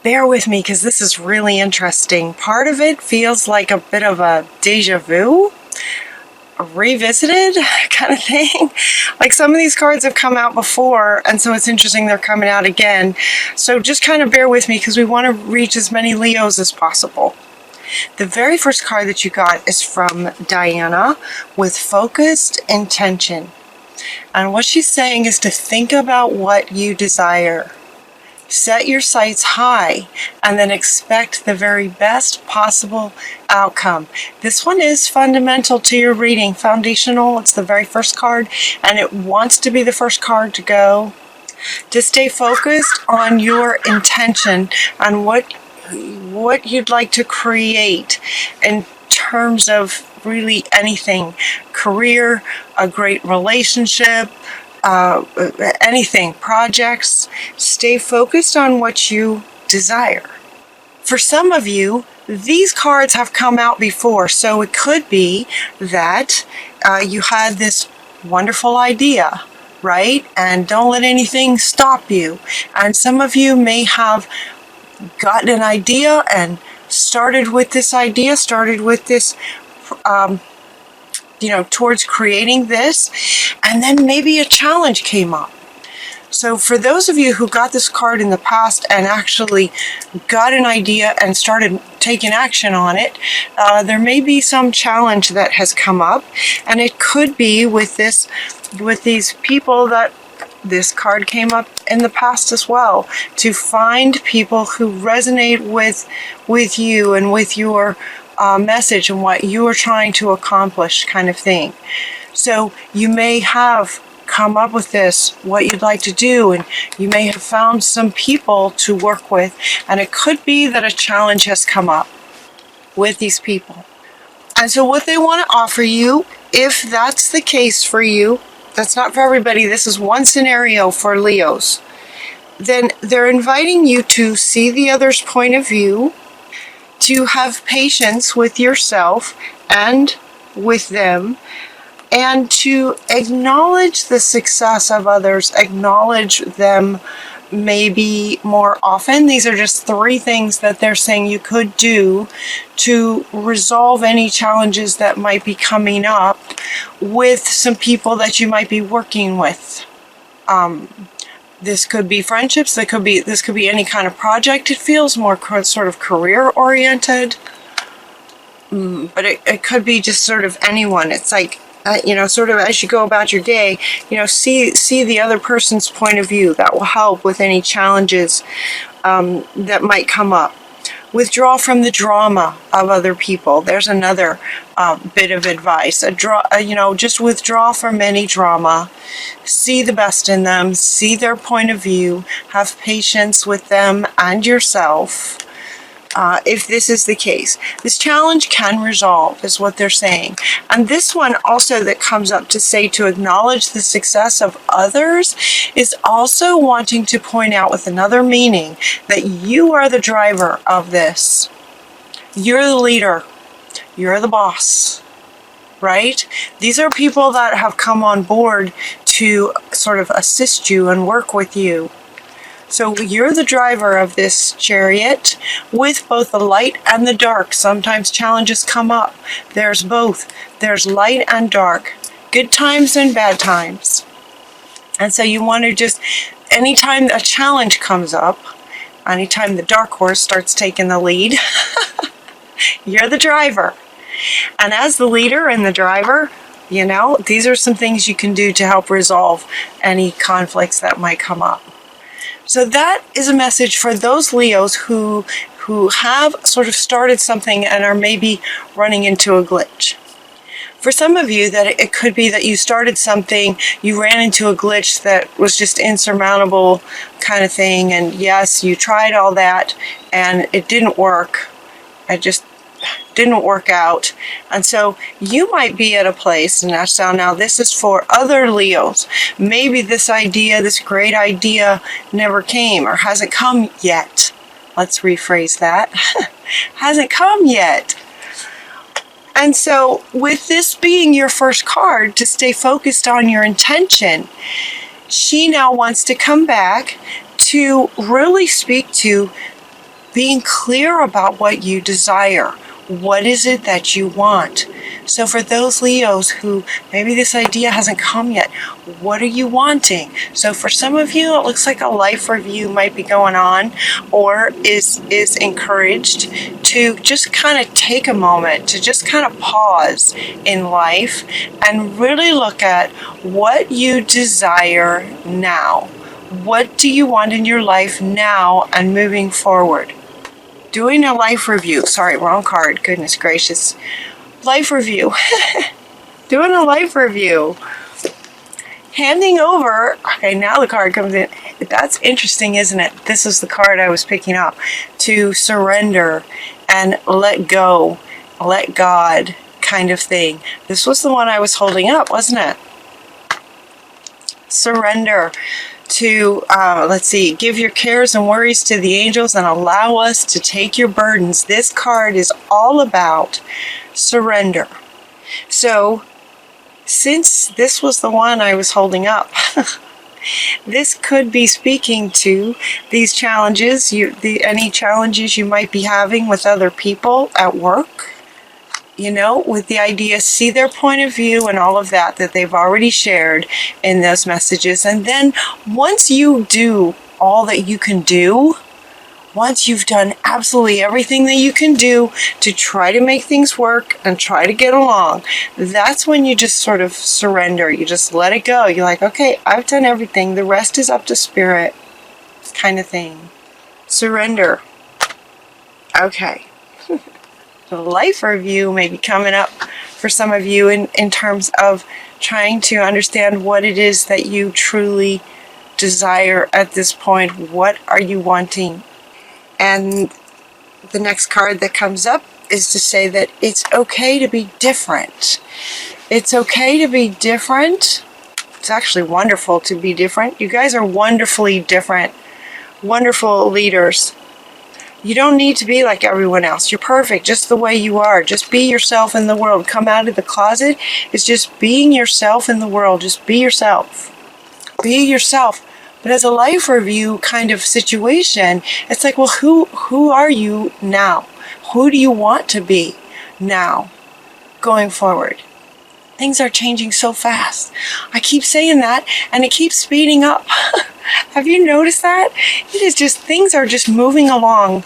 bear with me because this is really interesting. Part of it feels like a bit of a deja vu, a revisited kind of thing. Like some of these cards have come out before, and so it's interesting they're coming out again. So just kind of bear with me because we want to reach as many Leos as possible. The very first card that you got is from Diana with focused intention. And what she's saying is to think about what you desire. Set your sights high and then expect the very best possible outcome. This one is fundamental to your reading, foundational. It's the very first card, and it wants to be the first card to go. To stay focused on your intention and what you'd like to create in terms of really anything. Career, a great relationship, anything, projects. Stay focused on what you desire. For some of you, these cards have come out before, so it could be that you had this wonderful idea, right? And don't let anything stop you. And some of you may have gotten an idea and started with this, towards creating this, and then maybe a challenge came up. So for those of you who got this card in the past and actually got an idea and started taking action on it, there may be some challenge that has come up, and it could be with these people that this card came up in the past as well, to find people who resonate with you and with your message and what you are trying to accomplish, kind of thing. So you may have come up with this, what you'd like to do, and you may have found some people to work with, and it could be that a challenge has come up with these people. And so what they want to offer you, if that's the case for you, that's not for everybody, this is one scenario for Leos, then they're inviting you to see the other's point of view, to have patience with yourself and with them, and to acknowledge the success of others, acknowledge them maybe more often. These are just 3 things that they're saying you could do to resolve any challenges that might be coming up with some people that you might be working with. This could be friendships, this could be any kind of project. It feels more sort of career oriented, but it could be just sort of anyone. It's like, sort of as you go about your day, see the other person's point of view. That will help with any challenges that might come up. Withdraw from the drama of other people. There's another bit of advice. Just withdraw from any drama. See the best in them. See their point of view. Have patience with them and yourself. If this is the case, this challenge can resolve, is what they're saying. And this one also that comes up to say to acknowledge the success of others is also wanting to point out with another meaning that you are the driver of this. You're the leader. You're the boss, right? These are people that have come on board to sort of assist you and work with you. So you're the driver of this chariot with both the light and the dark. Sometimes challenges come up. There's both. There's light and dark. Good times and bad times. And so you want to just, anytime a challenge comes up, anytime the dark horse starts taking the lead, you're the driver. And as the leader and the driver, these are some things you can do to help resolve any conflicts that might come up. So that is a message for those Leos who have sort of started something and are maybe running into a glitch. For some of you, that it could be that you started something, you ran into a glitch that was just insurmountable kind of thing, and yes, you tried all that and it didn't work. It just didn't work out. And so you might be at a place, and now this is for other Leos. Maybe this great idea never came or hasn't come yet. Let's rephrase that. Hasn't come yet. And so with this being your first card, to stay focused on your intention, she now wants to come back to really speak to being clear about what you desire. What is it that you want? So for those Leos who maybe this idea hasn't come yet, what are you wanting? So for some of you, it looks like a life review might be going on, or is encouraged to just kind of take a moment to just kind of pause in life and really look at what you desire now. What do you want in your life now and moving forward? Doing a life review. Sorry, wrong card. Goodness gracious. Life review. Doing a life review. Handing over. Okay, now the card comes in. That's interesting, isn't it? This is the card I was picking up. To surrender and let go. Let God kind of thing. This was the one I was holding up, wasn't it? Surrender. To, let's see, give your cares and worries to the angels and allow us to take your burdens. This card is all about surrender. So, since this was the one I was holding up, this could be speaking to these challenges, any challenges you might be having with other people at work. You know, with the idea, see their point of view and all of that they've already shared in those messages. And then once you do all that you can do, once you've done absolutely everything that you can do to try to make things work and try to get along, that's when you just sort of surrender. You just let it go. You're like, okay, I've done everything. The rest is up to spirit, kind of thing. Surrender. Okay. The life review may be coming up for some of you in terms of trying to understand what it is that you truly desire at this point. What are you wanting? And the next card that comes up is to say that it's okay to be different. It's okay to be different. It's actually wonderful to be different. You guys are wonderfully different. Wonderful leaders. You don't need to be like everyone else. You're perfect just the way you are. Just be yourself in the world. Come out of the closet. It's just being yourself in the world. Just be yourself. Be yourself. But as a life review kind of situation, it's like, well, who are you now? Who do you want to be now going forward? Things are changing so fast. I keep saying that, and it keeps speeding up. Have you noticed that? It is just, things are just moving along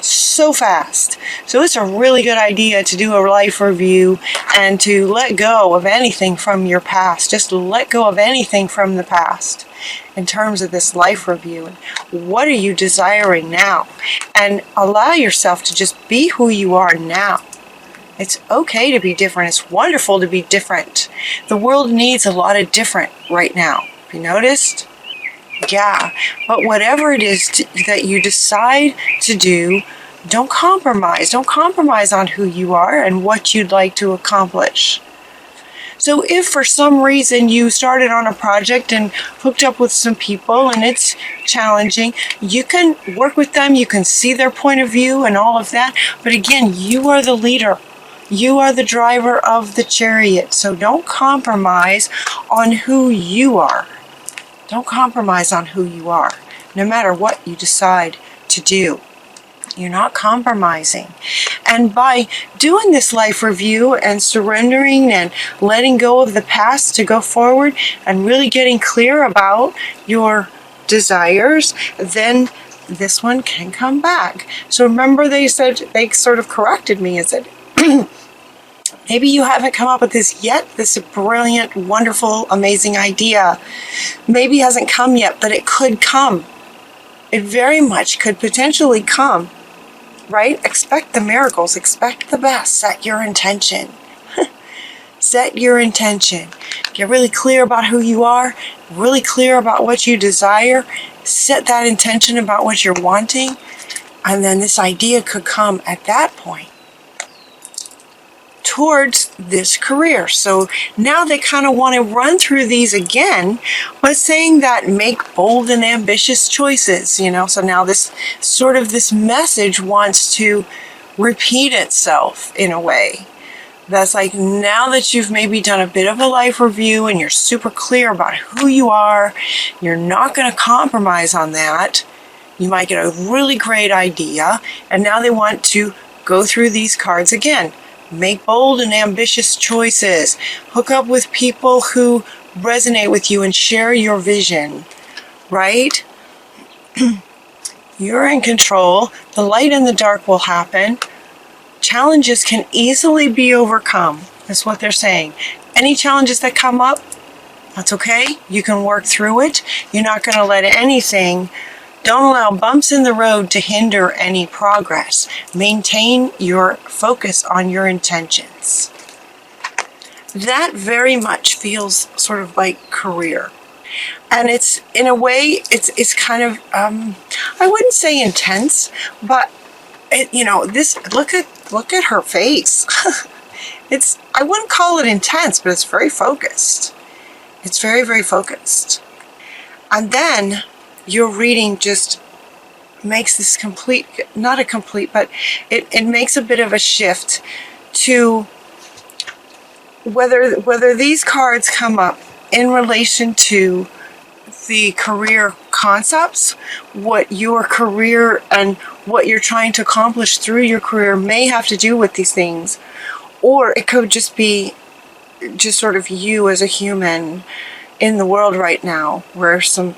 so fast. So it's a really good idea to do a life review and to let go of anything from your past. Just let go of anything from the past in terms of this life review. What are you desiring now? And allow yourself to just be who you are now. It's okay to be different. It's wonderful to be different. The world needs a lot of different right now. Have you noticed? Yeah. But whatever it is that you decide to do, don't compromise. Don't compromise on who you are and what you'd like to accomplish. So if for some reason you started on a project and hooked up with some people and it's challenging, you can work with them. You can see their point of view and all of that. But again, you are the leader. You are the driver of the chariot, so don't compromise on who you are. Don't compromise on who you are, no matter what you decide to do. You're not compromising. And by doing this life review and surrendering and letting go of the past to go forward and really getting clear about your desires, then this one can come back. So remember, they sort of corrected me and said, maybe you haven't come up with this yet, this brilliant, wonderful, amazing idea. Maybe it hasn't come yet, but it could come. It very much could potentially come, right? Expect the miracles. Expect the best. Set your intention. Set your intention. Get really clear about who you are, really clear about what you desire. Set that intention about what you're wanting, and then this idea could come at that point towards this career. So now they kind of want to run through these again, but saying that make bold and ambitious choices, you know. So now this message wants to repeat itself in a way. That's like, now that you've maybe done a bit of a life review and you're super clear about who you are, you're not going to compromise on that. You might get a really great idea, and now they want to go through these cards again. Make bold and ambitious choices. Hook up with people who resonate with you and share your vision, right? You're in control. The light and the dark will happen. Challenges can easily be overcome. That's what they're saying. Any challenges that come up, that's okay. You can work through it. You're not going to let anything. Don't allow bumps in the road to hinder any progress. Maintain your focus on your intentions. That very much feels sort of like career. And it's, in a way, it's kind of, I wouldn't say intense, but, this, look at her face. I wouldn't call it intense, but it's very focused. It's very, very focused. And then your reading just makes this complete, not a complete, but it makes a bit of a shift to whether these cards come up in relation to the career concepts, what your career and what you're trying to accomplish through your career may have to do with these things, or it could just be just sort of you as a human in the world right now, where some,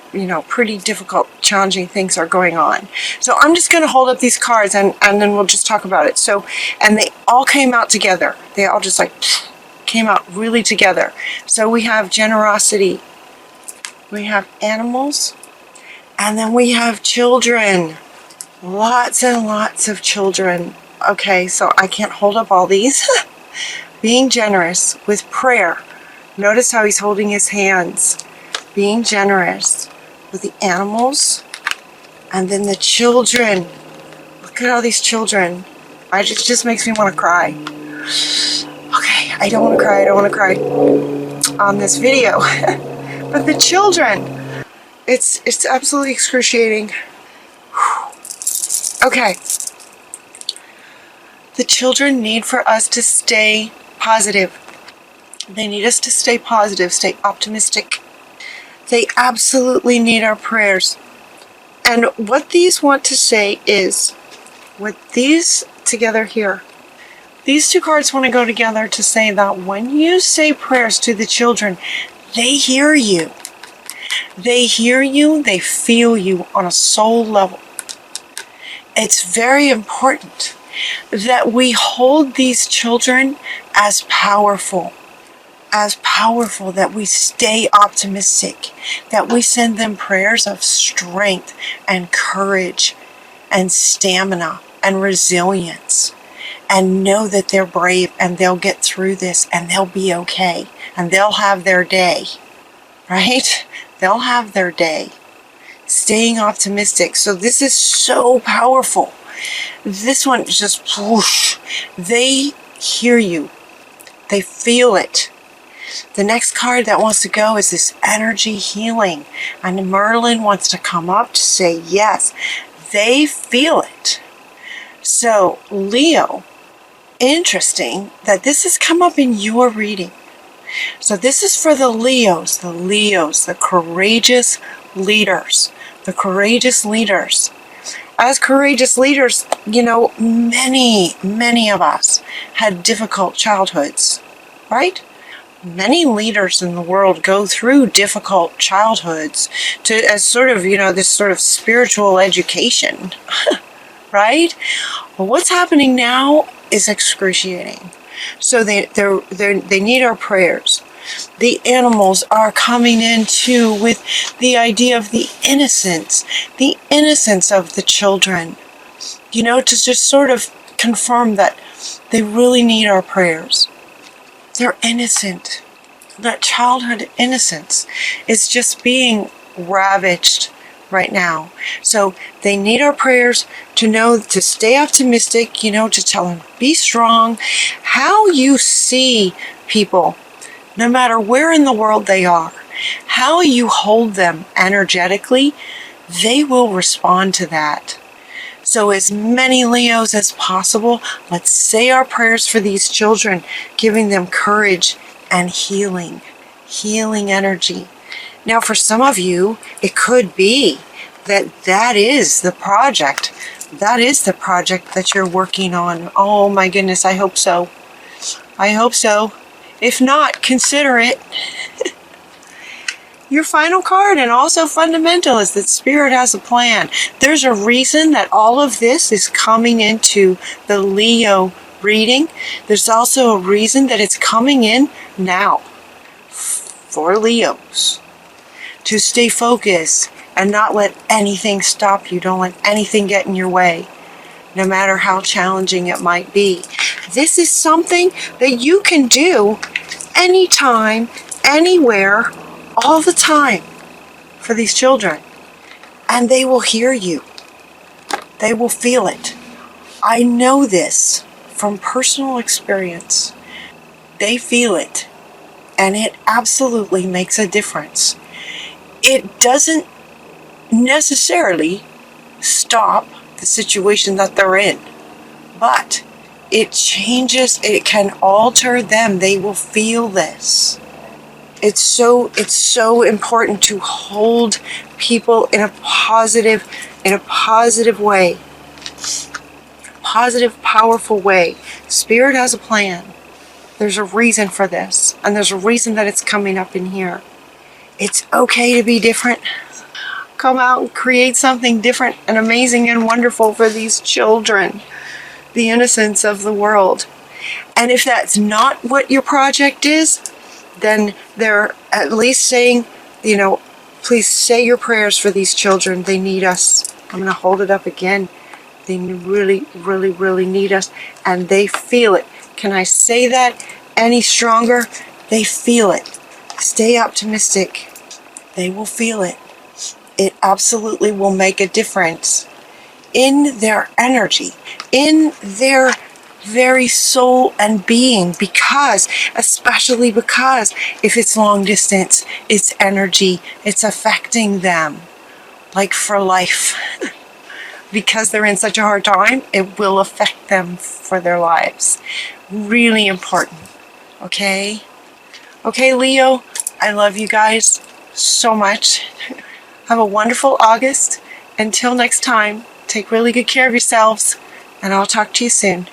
pretty difficult, challenging things are going on. So I'm just going to hold up these cards and then we'll just talk about it. So, and they all came out together. They all just came out really together. So we have generosity, we have animals, and then we have children. Lots and lots of children. Okay, so I can't hold up all these. Being generous with prayer. Notice how he's holding his hands. Being generous with the animals. And then the children. Look at all these children. It just makes me want to cry. Okay, I don't want to cry. I don't want to cry on this video. But the children. It's absolutely excruciating. Okay. The children need for us to stay positive. They need us to stay positive, stay optimistic. They absolutely need our prayers. And what these want to say is, with these together here, these two cards want to go together to say that when you say prayers to the children, they hear you. They hear you, they feel you on a soul level. It's very important that we hold these children as powerful, that we stay optimistic, that we send them prayers of strength and courage and stamina and resilience, and know that they're brave and they'll get through this and they'll be okay and they'll have their day, right? They'll have their day. Staying optimistic. So this is so powerful. This one is just whoosh. They hear you. They feel it. The next card that wants to go is this energy healing. And Merlin wants to come up to say yes. They feel it. So Leo, interesting that this has come up in your reading. So this is for the Leos, the courageous leaders, the courageous leaders. As courageous leaders, many of us had difficult childhoods, right? Many leaders in the world go through difficult childhoods as sort of, this sort of spiritual education, right? Well, what's happening now is excruciating. So they need our prayers. The animals are coming in too with the idea of the innocence of the children. To just sort of confirm that they really need our prayers. They're innocent. That childhood innocence is just being ravaged right now. So they need our prayers to know to stay optimistic, to tell them, be strong. How you see people, no matter where in the world they are, how you hold them energetically, they will respond to that. So as many Leos as possible, let's say our prayers for these children, giving them courage and healing energy. Now for some of you, it could be that is the project. That is the project that you're working on. Oh my goodness, I hope so. I hope so. If not, consider it. Your final card, and also fundamental, is that Spirit has a plan. There's a reason that all of this is coming into the Leo reading. There's also a reason that it's coming in now for Leos to stay focused and not let anything stop you. Don't let anything get in your way, no matter how challenging it might be. This is something that you can do anytime, anywhere, all the time for these children. And they will hear you. They will feel it. I know this from personal experience. They feel it. And it absolutely makes a difference. It doesn't necessarily stop the situation that they're in, but it changes, it can alter them. They will feel this. It's so important to hold people in a positive way. Positive, powerful way. Spirit has a plan. There's a reason for this, and there's a reason that it's coming up in here. It's okay to be different. Come out and create something different and amazing and wonderful for these children. The innocence of the world. And if that's not what your project is, then they're at least saying, please say your prayers for these children. They need us. I'm going to hold it up again. They really, really, really need us. And they feel it. Can I say that any stronger? They feel it. Stay optimistic. They will feel it. It absolutely will make a difference in their energy, in their very soul and being, especially because if it's long distance, it's energy, it's affecting them like for life. Because they're in such a hard time, it will affect them for their lives. Really important. Okay, Leo, I love you guys so much. Have a wonderful August. Until next time, take really good care of yourselves, and I'll talk to you soon.